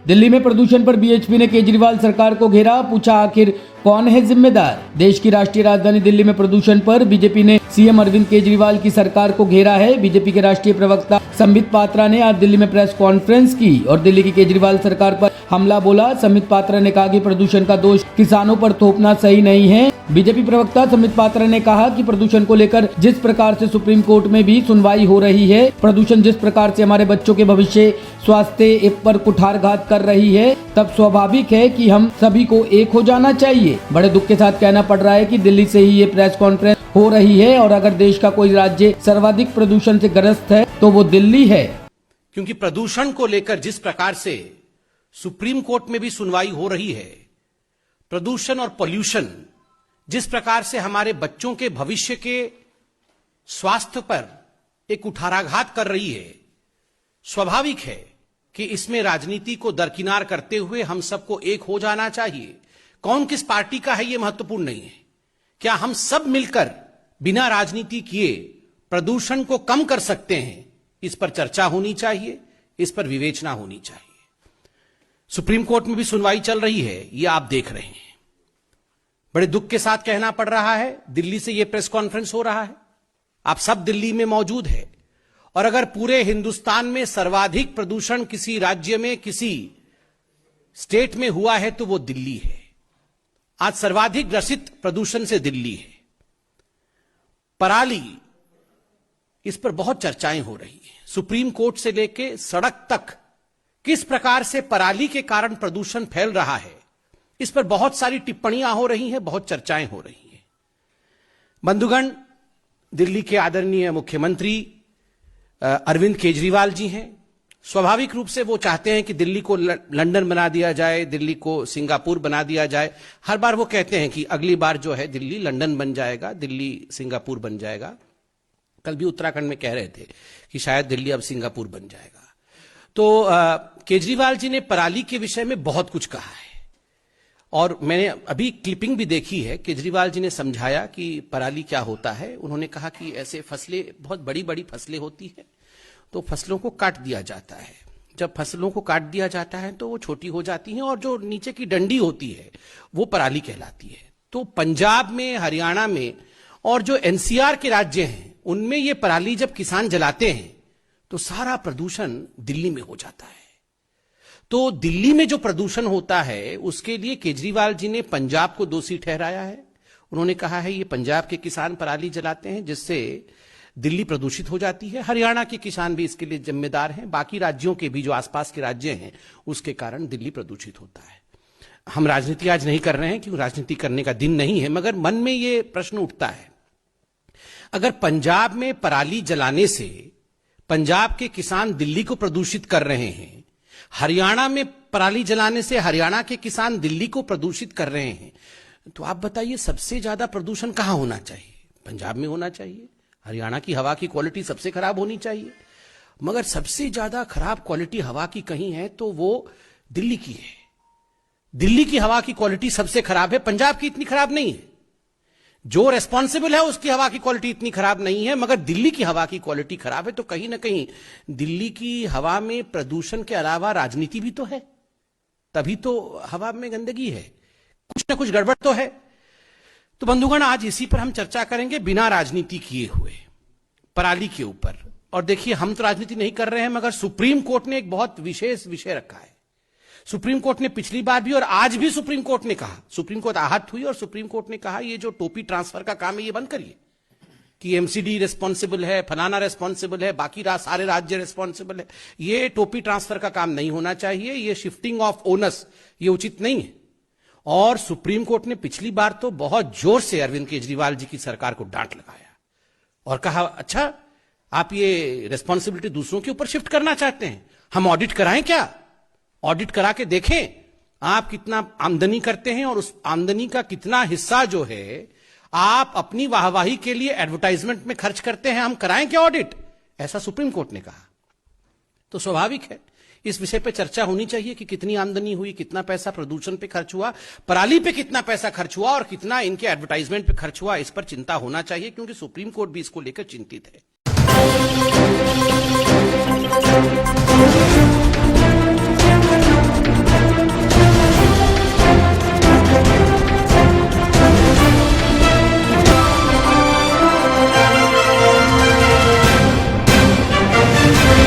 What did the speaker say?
दिल्ली में प्रदूषण पर बीएचपी ने केजरीवाल सरकार को घेरा, पूछा आखिर कौन है जिम्मेदार। देश की राष्ट्रीय राजधानी दिल्ली में प्रदूषण पर बीजेपी ने सीएम अरविंद केजरीवाल की सरकार को घेरा है। बीजेपी के राष्ट्रीय प्रवक्ता संबित पात्रा ने आज दिल्ली में प्रेस कॉन्फ्रेंस की और दिल्ली की केजरीवाल सरकार पर हमला बोला। संबित पात्रा ने कहा कि प्रदूषण का दोष किसानों पर थोपना सही नहीं है। बीजेपी प्रवक्ता संबित पात्रा ने कहा कि प्रदूषण को लेकर जिस प्रकार से सुप्रीम कोर्ट में भी सुनवाई हो रही है, प्रदूषण जिस प्रकार से हमारे बच्चों के भविष्य स्वास्थ्य पर कुठारघात कर रही है, तब स्वाभाविक है कि हम सभी को एक हो जाना चाहिए। बड़े दुख के साथ कहना पड़ रहा है कि दिल्ली से ही ये प्रेस कॉन्फ्रेंस हो रही है और अगर देश का कोई राज्य सर्वाधिक प्रदूषण से ग्रस्त है तो वो दिल्ली है। क्योंकि प्रदूषण को लेकर जिस प्रकार से सुप्रीम कोर्ट में भी सुनवाई हो रही है, प्रदूषण और पॉल्यूशन जिस प्रकार से हमारे बच्चों के भविष्य के स्वास्थ्य पर एक कुठाराघात कर रही है, स्वाभाविक है कि इसमें राजनीति को दरकिनार करते हुए हम सबको एक हो जाना चाहिए। कौन किस पार्टी का है यह महत्वपूर्ण नहीं है। क्या हम सब मिलकर बिना राजनीति किए प्रदूषण को कम कर सकते हैं, इस पर चर्चा होनी चाहिए, इस पर विवेचना होनी चाहिए। सुप्रीम कोर्ट में भी सुनवाई चल रही है, यह आप देख रहे हैं। बड़े दुख के साथ कहना पड़ रहा है, दिल्ली से यह प्रेस कॉन्फ्रेंस हो रहा है, आप सब दिल्ली में मौजूद है। और अगर पूरे हिंदुस्तान में सर्वाधिक प्रदूषण किसी राज्य में, किसी स्टेट में हुआ है तो वो दिल्ली है। आज सर्वाधिक ग्रसित प्रदूषण से दिल्ली है। पराली, इस पर बहुत चर्चाएं हो रही हैं। सुप्रीम कोर्ट से लेकर सड़क तक किस प्रकार से पराली के कारण प्रदूषण फैल रहा है, इस पर बहुत सारी टिप्पणियां हो रही हैं, बहुत चर्चाएं हो रही हैं। बंधुगण, दिल्ली के आदरणीय मुख्यमंत्री अरविंद केजरीवाल जी हैं। स्वाभाविक रूप से वो चाहते हैं कि दिल्ली को लंदन बना दिया जाए, दिल्ली को सिंगापुर बना दिया जाए। हर बार वो कहते हैं कि अगली बार जो है दिल्ली लंदन बन जाएगा, दिल्ली सिंगापुर बन जाएगा। कल भी उत्तराखंड में कह रहे थे कि शायद दिल्ली अब सिंगापुर बन जाएगा। तो केजरीवाल जी ने पराली के विषय में बहुत कुछ कहा है और मैंने अभी क्लिपिंग भी देखी है। केजरीवाल जी ने समझाया कि पराली क्या होता है। उन्होंने कहा कि ऐसे फसलें, बहुत बड़ी बड़ी फसलें होती हैं, तो फसलों को काट दिया जाता है। जब फसलों को काट दिया जाता है तो वो छोटी हो जाती हैं और जो नीचे की डंडी होती है वो पराली कहलाती है। तो पंजाब में, हरियाणा में और जो एनसीआर के राज्य हैं, उनमें ये पराली जब किसान जलाते हैं तो सारा प्रदूषण दिल्ली में हो जाता है। तो दिल्ली में जो प्रदूषण होता है उसके लिए केजरीवाल जी ने पंजाब को दोषी ठहराया है। उन्होंने कहा है ये पंजाब के किसान पराली जलाते हैं जिससे दिल्ली प्रदूषित हो जाती है। हरियाणा के किसान भी इसके लिए जिम्मेदार हैं, बाकी राज्यों के भी जो आसपास के राज्य हैं उसके कारण दिल्ली प्रदूषित होता है। हम राजनीति आज नहीं कर रहे हैं क्योंकि राजनीति करने का दिन नहीं है, मगर मन में ये प्रश्न उठता है, अगर पंजाब में पराली जलाने से पंजाब के किसान दिल्ली को प्रदूषित कर रहे हैं, हरियाणा में पराली जलाने से हरियाणा के किसान दिल्ली को प्रदूषित कर रहे हैं, तो आप बताइए सबसे ज्यादा प्रदूषण कहां होना चाहिए? पंजाब में होना चाहिए। हरियाणा की हवा की क्वालिटी सबसे खराब होनी चाहिए, मगर सबसे ज्यादा खराब क्वालिटी हवा की कहीं है तो वो दिल्ली की है। दिल्ली की हवा की क्वालिटी सबसे खराब है, पंजाब की इतनी खराब नहीं है। जो रेस्पॉन्सिबल है उसकी हवा की क्वालिटी इतनी खराब नहीं है, मगर दिल्ली की हवा की क्वालिटी खराब है। तो कहीं ना कहीं दिल्ली की हवा में प्रदूषण के अलावा राजनीति भी तो है, तभी तो हवा में गंदगी है, कुछ ना कुछ गड़बड़ तो है। तो बंधुगण, आज इसी पर हम चर्चा करेंगे बिना राजनीति किए हुए, पराली के ऊपर। और देखिए, हम तो राजनीति नहीं कर रहे हैं, मगर सुप्रीम कोर्ट ने एक बहुत विशेष विषय रखा है। सुप्रीम कोर्ट ने पिछली बार भी और आज भी सुप्रीम कोर्ट ने कहा, सुप्रीम कोर्ट आहत हुई और सुप्रीम कोर्ट ने कहा ये जो टोपी ट्रांसफर का काम है ये बंद करिए, कि एमसीडी रिस्पॉन्सिबल है, फलाना रिस्पॉन्सिबल है, बाकी सारे राज्य रिस्पॉन्सिबल है। ये टोपी ट्रांसफर का काम नहीं होना चाहिए, ये शिफ्टिंग ऑफ ओनस ये उचित नहीं है। और सुप्रीम कोर्ट ने पिछली बार तो बहुत जोर से अरविंद केजरीवाल जी की सरकार को डांट लगाया और कहा, अच्छा आप ये रिस्पॉन्सिबिलिटी दूसरों के ऊपर शिफ्ट करना चाहते हैं, हम ऑडिट कराएं क्या? ऑडिट करा के देखें आप कितना आमदनी करते हैं और उस आमदनी का कितना हिस्सा जो है आप अपनी वाहवाही के लिए एडवर्टाइजमेंट में खर्च करते हैं, हम कराएं क्या ऑडिट? ऐसा सुप्रीम कोर्ट ने कहा। तो स्वाभाविक है इस विषय पे चर्चा होनी चाहिए कि कितनी आमदनी हुई, कितना पैसा प्रदूषण पे खर्च हुआ, पराली पे कितना पैसा खर्च हुआ और कितना इनके एडवर्टाइजमेंट पे खर्च हुआ, इस पर चिंता होना चाहिए, क्योंकि सुप्रीम कोर्ट भी इसको लेकर चिंतित है।